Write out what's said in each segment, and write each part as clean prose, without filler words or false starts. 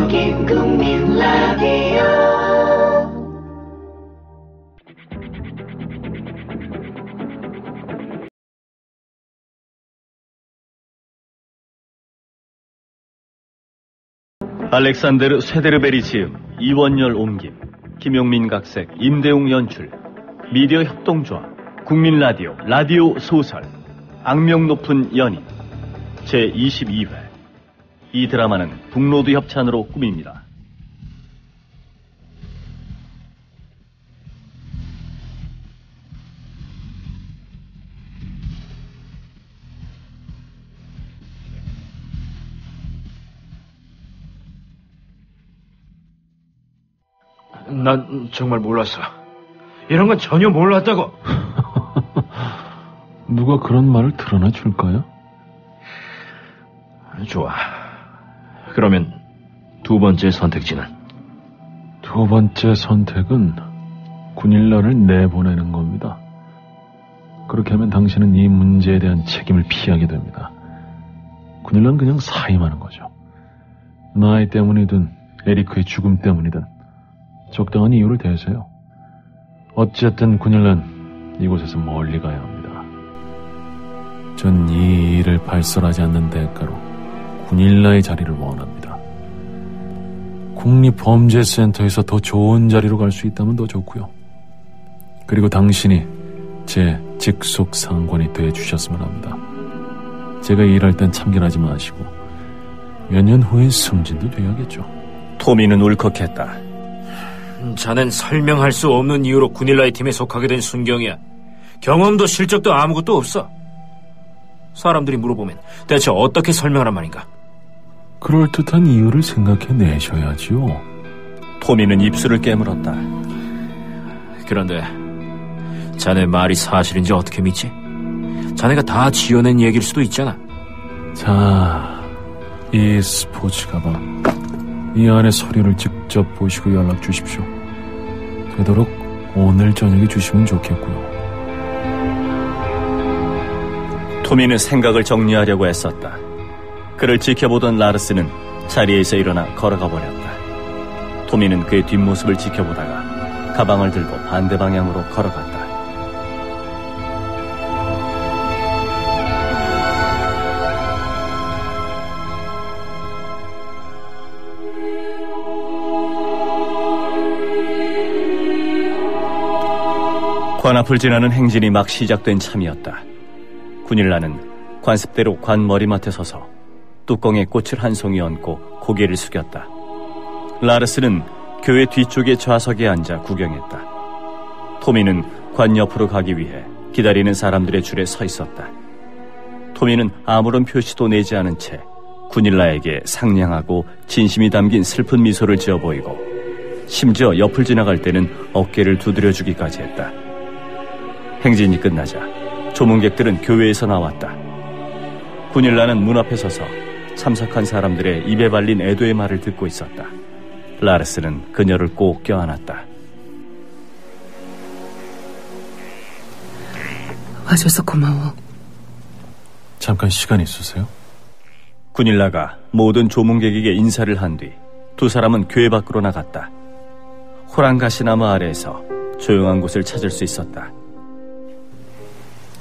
여긴 국민 라디오. 알렉산데르 쇠데르베리 지음, 이원열 옮김, 김용민 각색, 임대웅 연출, 미디어 협동조합, 국민라디오, 라디오 소설, 악명 높은 연인, 제22회. 이 드라마는 북로드 협찬으로 꾸밉니다. 난 정말 몰랐어. 이런 건 전혀 몰랐다고. 누가 그런 말을 드러나 줄까요? 좋아. 그러면 두 번째 선택지는? 두 번째 선택은 군일라를 내보내는 겁니다. 그렇게 하면 당신은 이 문제에 대한 책임을 피하게 됩니다. 군일라는 그냥 사임하는 거죠. 나이 때문이든 에리크의 죽음 때문이든 적당한 이유를 대세요. 어쨌든 군일라는 이곳에서 멀리 가야 합니다. 전 이 일을 발설하지 않는 대가로 군일라의 자리를 원합니다. 국립범죄센터에서 더 좋은 자리로 갈 수 있다면 더 좋고요. 그리고 당신이 제 직속 상관이 되어주셨으면 합니다. 제가 일할 땐 참견하지 마시고 몇 년 후에 승진도 돼야겠죠. 토미는 울컥했다. 자넨 설명할 수 없는 이유로 군일라의 팀에 속하게 된 순경이야. 경험도 실적도 아무것도 없어. 사람들이 물어보면 대체 어떻게 설명하란 말인가? 그럴듯한 이유를 생각해내셔야지요. 토미는 입술을 깨물었다. 그런데 자네 말이 사실인지 어떻게 믿지? 자네가 다 지어낸 얘기일 수도 있잖아. 자, 이 스포츠 가방, 이 안에 서류를 직접 보시고 연락 주십시오. 되도록 오늘 저녁에 주시면 좋겠고요. 토미는 생각을 정리하려고 애썼다. 그를 지켜보던 라르스는 자리에서 일어나 걸어가 버렸다. 토미는 그의 뒷모습을 지켜보다가 가방을 들고 반대 방향으로 걸어갔다. 관 앞을 지나는 행진이 막 시작된 참이었다. 군일라는 관습대로 관 머리맡에 서서 뚜껑에 꽃을 한 송이 얹고 고개를 숙였다. 라르스는 교회 뒤쪽의 좌석에 앉아 구경했다. 토미는 관 옆으로 가기 위해 기다리는 사람들의 줄에 서 있었다. 토미는 아무런 표시도 내지 않은 채 군일라에게 상냥하고 진심이 담긴 슬픈 미소를 지어 보이고 심지어 옆을 지나갈 때는 어깨를 두드려주기까지 했다. 행진이 끝나자 조문객들은 교회에서 나왔다. 군일라는 문 앞에 서서 참석한 사람들의 입에 발린 애도의 말을 듣고 있었다. 라르스는 그녀를 꼭 껴안았다. 와줘서 고마워. 잠깐 시간 있으세요? 군일라가 모든 조문객에게 인사를 한 뒤 두 사람은 교회 밖으로 나갔다. 호랑가시나무 아래에서 조용한 곳을 찾을 수 있었다.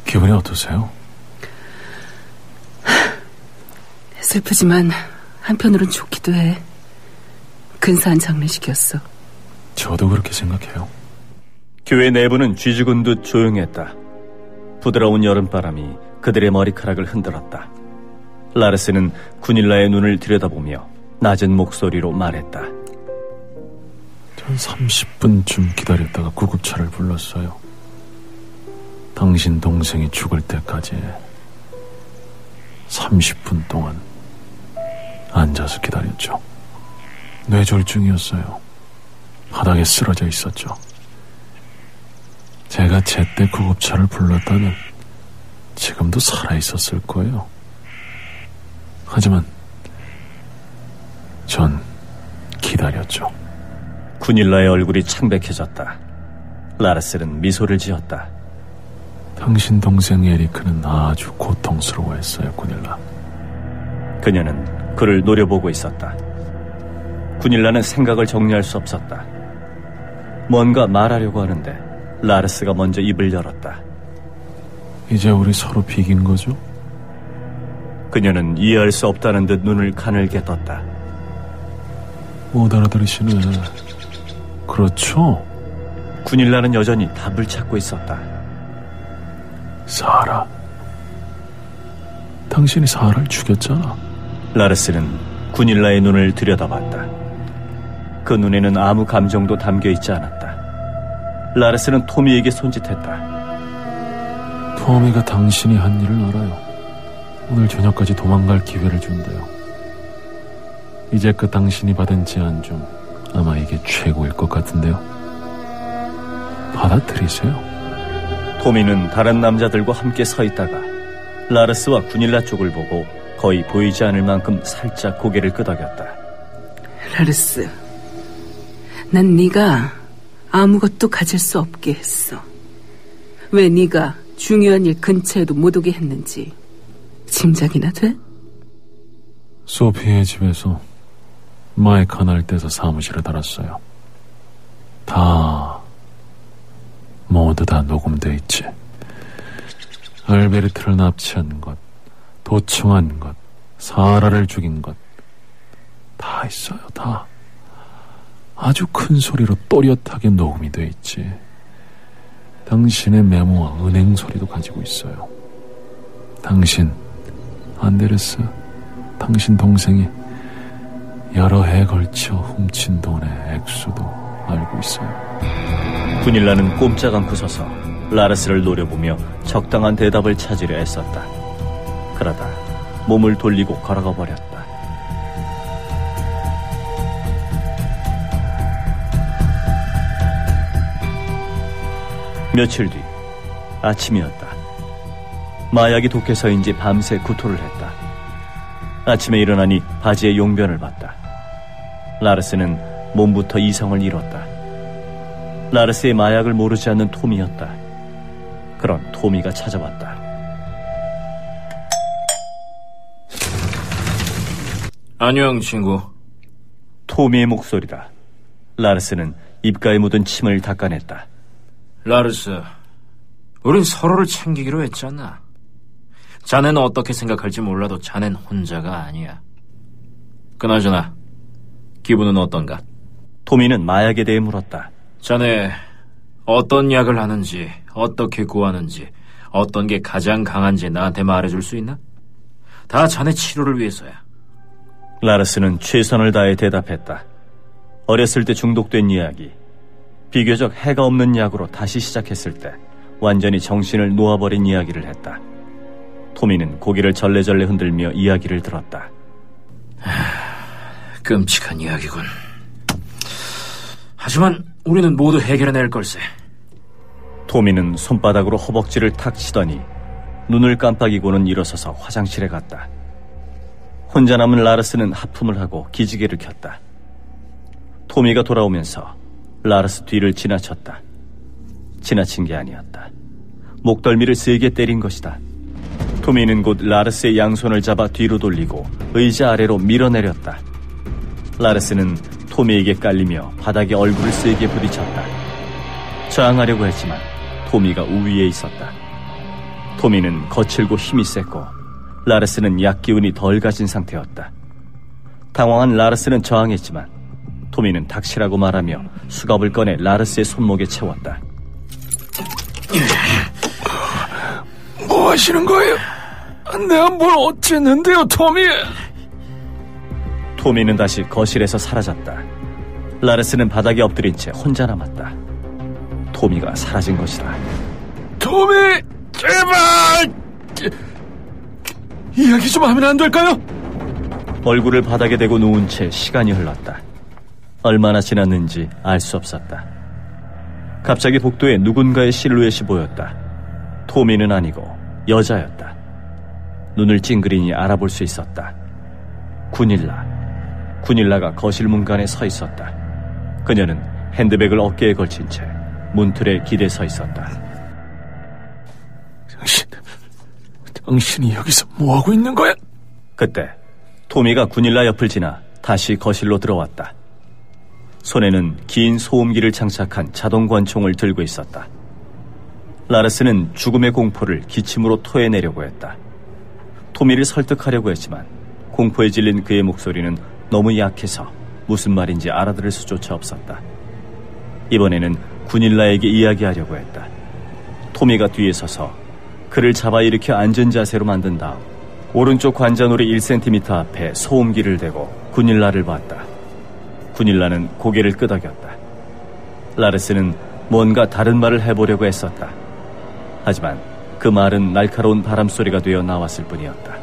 기분이 어떠세요? 슬프지만 한편으론 좋기도 해. 근사한 장례식이었어. 저도 그렇게 생각해요. 교회 내부는 쥐죽은 듯 조용했다. 부드러운 여름바람이 그들의 머리카락을 흔들었다. 라르스는 군일라의 눈을 들여다보며 낮은 목소리로 말했다. 전 30분쯤 기다렸다가 구급차를 불렀어요. 당신 동생이 죽을 때까지 30분 동안 앉아서 기다렸죠. 뇌졸중이었어요. 바닥에 쓰러져 있었죠. 제가 제때 구급차를 불렀다면 지금도 살아있었을 거예요. 하지만 전 기다렸죠. 군일라의 얼굴이 창백해졌다. 라르스는 미소를 지었다. 당신 동생 에리크는 아주 고통스러워했어요, 군일라. 그녀는 그를 노려보고 있었다. 구닐라는 생각을 정리할 수 없었다. 뭔가 말하려고 하는데 라르스가 먼저 입을 열었다. 이제 우리 서로 비긴 거죠? 그녀는 이해할 수 없다는 듯 눈을 가늘게 떴다. 못 알아들으시네. 그렇죠? 구닐라는 여전히 답을 찾고 있었다. 사라. 당신이 사라를 죽였잖아. 라르스는 구닐라의 눈을 들여다봤다. 그 눈에는 아무 감정도 담겨있지 않았다. 라르스는 토미에게 손짓했다. 토미가 당신이 한 일을 알아요. 오늘 저녁까지 도망갈 기회를 준대요. 이제껏 당신이 받은 제안 중 아마 이게 최고일 것 같은데요. 받아들이세요. 토미는 다른 남자들과 함께 서 있다가 라르스와 구닐라 쪽을 보고 거의 보이지 않을 만큼 살짝 고개를 끄덕였다. 라르스, 난 네가 아무것도 가질 수 없게 했어. 왜 네가 중요한 일 근처에도 못 오게 했는지 짐작이나 돼? 소피의 집에서 마이크 하나를 떼서 사무실에 달았어요. 모두 다 녹음돼 있지. 알베르트를 납치한 것, 도청한 것, 사라를 죽인 것, 다 있어요, 다. 아주 큰 소리로 또렷하게 녹음이 돼 있지. 당신의 메모와 은행 소리도 가지고 있어요. 당신, 안데르스, 당신 동생이 여러 해에 걸쳐 훔친 돈의 액수도 알고 있어요. 구닐라는 꼼짝 않고 서서 라르스를 노려보며 적당한 대답을 찾으려 애썼다. 그러다 몸을 돌리고 걸어가 버렸다. 며칠 뒤 아침이었다. 마약이 독해서인지 밤새 구토를 했다. 아침에 일어나니 바지에 용변을 봤다. 라르스는 몸부터 이성을 잃었다. 라르스의 마약을 모르지 않는 토미였다. 그런 토미가 찾아왔다. 안녕, 친구. 토미의 목소리다. 라르스는 입가에 묻은 침을 닦아냈다. 라르스, 우린 서로를 챙기기로 했잖아. 자네는 어떻게 생각할지 몰라도 자넨 혼자가 아니야. 그나저나 기분은 어떤가? 토미는 마약에 대해 물었다. 자네 어떤 약을 하는지, 어떻게 구하는지, 어떤 게 가장 강한지 나한테 말해줄 수 있나? 다 자네 치료를 위해서야. 라르스는 최선을 다해 대답했다. 어렸을 때 중독된 이야기, 비교적 해가 없는 약으로 다시 시작했을 때 완전히 정신을 놓아버린 이야기를 했다. 토미는 고개를 절레절레 흔들며 이야기를 들었다. 끔찍한 이야기군. 하지만 우리는 모두 해결해낼 걸세. 토미는 손바닥으로 허벅지를 탁 치더니 눈을 깜빡이고는 일어서서 화장실에 갔다. 혼자 남은 라르스는 하품을 하고 기지개를 켰다. 토미가 돌아오면서 라르스 뒤를 지나쳤다. 지나친 게 아니었다. 목덜미를 세게 때린 것이다. 토미는 곧 라르스의 양손을 잡아 뒤로 돌리고 의자 아래로 밀어내렸다. 라르스는 토미에게 깔리며 바닥에 얼굴을 세게 부딪혔다. 저항하려고 했지만 토미가 우위에 있었다. 토미는 거칠고 힘이 셌고 라르스는 약기운이 덜 가진 상태였다. 당황한 라르스는 저항했지만 토미는 닥치라고 말하며 수갑을 꺼내 라르스의 손목에 채웠다. 뭐 하시는 거예요? 내가 뭘 어쨌는데요, 토미? 토미는 다시 거실에서 사라졌다. 라르스는 바닥에 엎드린 채 혼자 남았다. 토미가 사라진 것이다. 토미, 제발! 이야기 좀 하면 안 될까요? 얼굴을 바닥에 대고 누운 채 시간이 흘렀다. 얼마나 지났는지 알 수 없었다. 갑자기 복도에 누군가의 실루엣이 보였다. 토미는 아니고 여자였다. 눈을 찡그리니 알아볼 수 있었다. 구닐라가 거실 문간에 서 있었다. 그녀는 핸드백을 어깨에 걸친 채 문틀에 기대 서 있었다. 당신이 여기서 뭐하고 있는 거야? 그때 토미가 구닐라 옆을 지나 다시 거실로 들어왔다. 손에는 긴 소음기를 장착한 자동 권총을 들고 있었다. 라르스는 죽음의 공포를 기침으로 토해내려고 했다. 토미를 설득하려고 했지만 공포에 질린 그의 목소리는 너무 약해서 무슨 말인지 알아들을 수조차 없었다. 이번에는 구닐라에게 이야기하려고 했다. 토미가 뒤에 서서 그를 잡아 일으켜 앉은 자세로 만든 다음 오른쪽 관자놀이 1cm 앞에 소음기를 대고 구닐라를 봤다. 구닐라는 고개를 끄덕였다. 라르스는 뭔가 다른 말을 해보려고 했었다. 하지만 그 말은 날카로운 바람소리가 되어 나왔을 뿐이었다.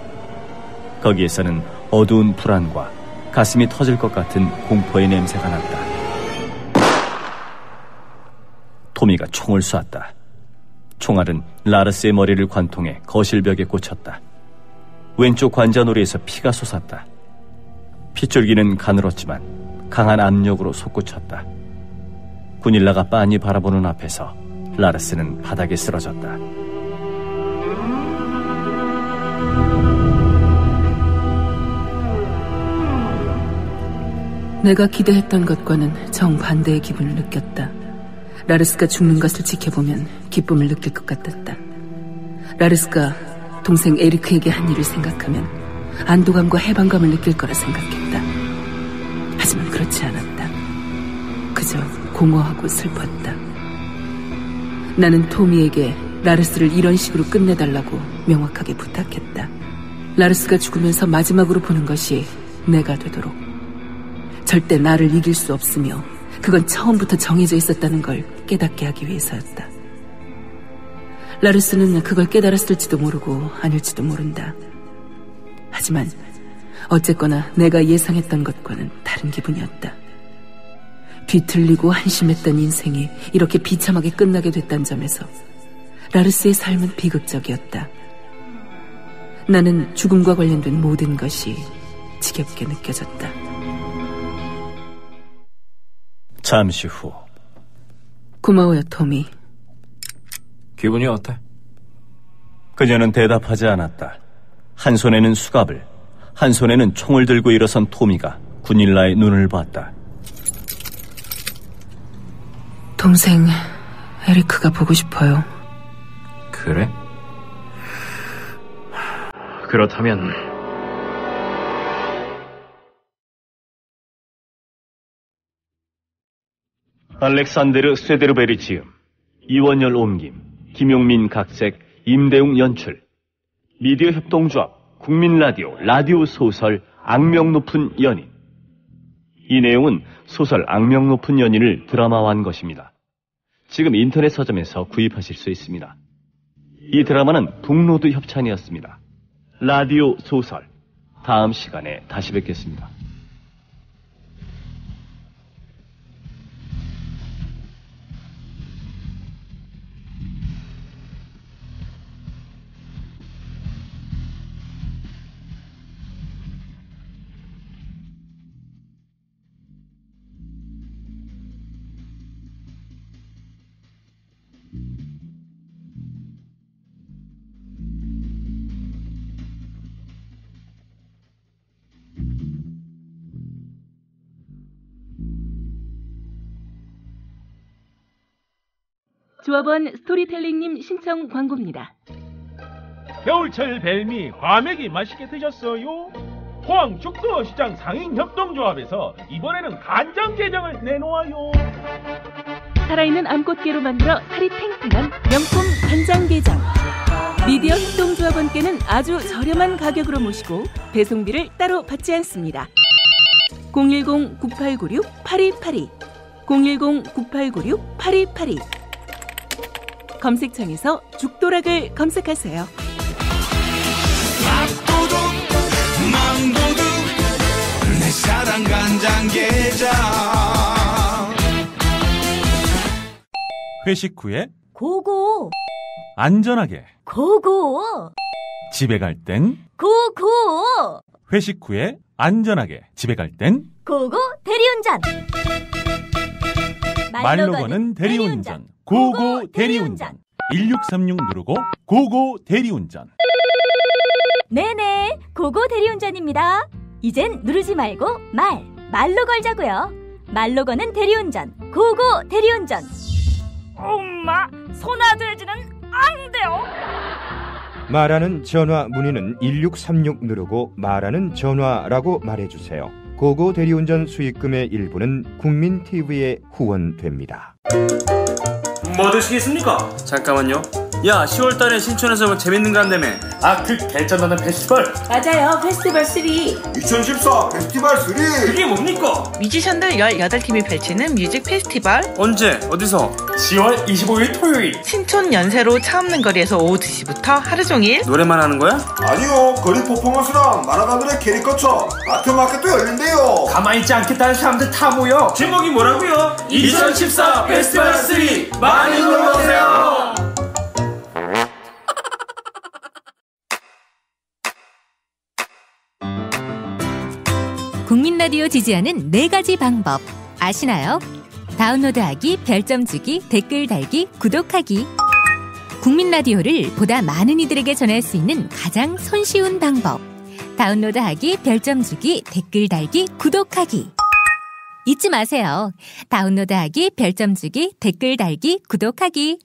거기에서는 어두운 불안과 가슴이 터질 것 같은 공포의 냄새가 났다. 토미가 총을 쐈다. 총알은 라르스의 머리를 관통해 거실벽에 꽂혔다. 왼쪽 관자놀이에서 피가 솟았다. 핏줄기는 가늘었지만 강한 압력으로 솟구쳤다. 구닐라가 빤히 바라보는 앞에서 라르스는 바닥에 쓰러졌다. 내가 기대했던 것과는 정반대의 기분을 느꼈다. 라르스가 죽는 것을 지켜보면 기쁨을 느낄 것 같았다. 라르스가 동생 에리크에게 한 일을 생각하면 안도감과 해방감을 느낄 거라 생각했다. 하지만 그렇지 않았다. 그저 공허하고 슬펐다. 나는 토미에게 라르스를 이런 식으로 끝내달라고 명확하게 부탁했다. 라르스가 죽으면서 마지막으로 보는 것이 내가 되도록. 절대 나를 이길 수 없으며 그건 처음부터 정해져 있었다는 걸 깨닫게 하기 위해서였다. 라르스는 그걸 깨달았을지도 모르고 아닐지도 모른다. 하지만 어쨌거나 내가 예상했던 것과는 다른 기분이었다. 뒤틀리고 한심했던 인생이 이렇게 비참하게 끝나게 됐다는 점에서 라르스의 삶은 비극적이었다. 나는 죽음과 관련된 모든 것이 지겹게 느껴졌다. 잠시 후. 고마워요, 토미. 기분이 어때? 그녀는 대답하지 않았다. 한 손에는 수갑을, 한 손에는 총을 들고 일어선 토미가 구닐라의 눈을 봤다. 동생 에리크가 보고 싶어요. 그래? 그렇다면 알렉산데르 쇠데르베리 지음, 이원열 옮김, 김용민 각색, 임대웅 연출, 미디어 협동조합, 국민라디오, 라디오 소설 악명 높은 연인. 이 내용은 소설 악명 높은 연인을 드라마화한 것입니다. 지금 인터넷 서점에서 구입하실 수 있습니다. 이 드라마는 북로드 협찬이었습니다. 라디오 소설, 다음 시간에 다시 뵙겠습니다. 조합원 스토리텔링님 신청 광고입니다. 겨울철 벨미 과메기 맛있게 드셨어요? 포항 죽도시장 상인협동조합에서 이번에는 간장 게장을 내놓아요. 살아있는 암꽃게로 만들어 살이 탱탱한 명품 간장게장. 미디어 협동조합원께는 아주 저렴한 가격으로 모시고 배송비를 따로 받지 않습니다. 010-9896-8282 010-9896-8282 검색창에서 죽도락을 검색하세요. 밥도둑 망도둑 내 사랑 간장게장. 회식 후에 고고 안전하게 고고 집에 갈 땐 고고 회식 후에 안전하게 집에 갈 땐 고고 대리운전. 말로 거는 대리운전 고고 대리운전 1636 누르고 고고 대리운전. 네네 고고 대리운전입니다. 이젠 누르지 말고 말로 걸자고요. 말로 거는 대리운전, 고고 대리운전. 엄마, 소나돼지는 안 돼요. 말하는 전화 문의는 1636 누르고 말하는 전화라고 말해주세요. 고고 대리운전 수익금의 일부는 국민TV에 후원됩니다. 뭐 드시겠습니까? 잠깐만요. 야, 10월달에 신촌에서 뭐 재밌는 거 한다며. 그 개쩐다는 페스티벌. 맞아요, 페스티벌 3. 2014 페스티벌 3. 그게 뭡니까? 뮤지션들 18팀이 펼치는 뮤직 페스티벌. 언제? 어디서? 10월 25일 토요일. 신촌 연세로 차 없는 거리에서 오후 2시부터 하루 종일. 노래만 하는 거야? 아니요, 거리 퍼포먼스랑 만화가들의 캐릭터처 아트마켓도 열린대요. 가만히 있지 않겠다는 사람들 다 모여. 제목이 뭐라고요? 2014 페스티벌 3. 많이 놀러오세요. 국민 라디오 지지하는 4가지 방법 아시나요? 다운로드하기, 별점 주기, 댓글 달기, 구독하기. 국민 라디오를 보다 많은 이들에게 전할 수 있는 가장 손쉬운 방법. 다운로드하기, 별점 주기, 댓글 달기, 구독하기. 잊지 마세요. 다운로드하기, 별점 주기, 댓글 달기, 구독하기.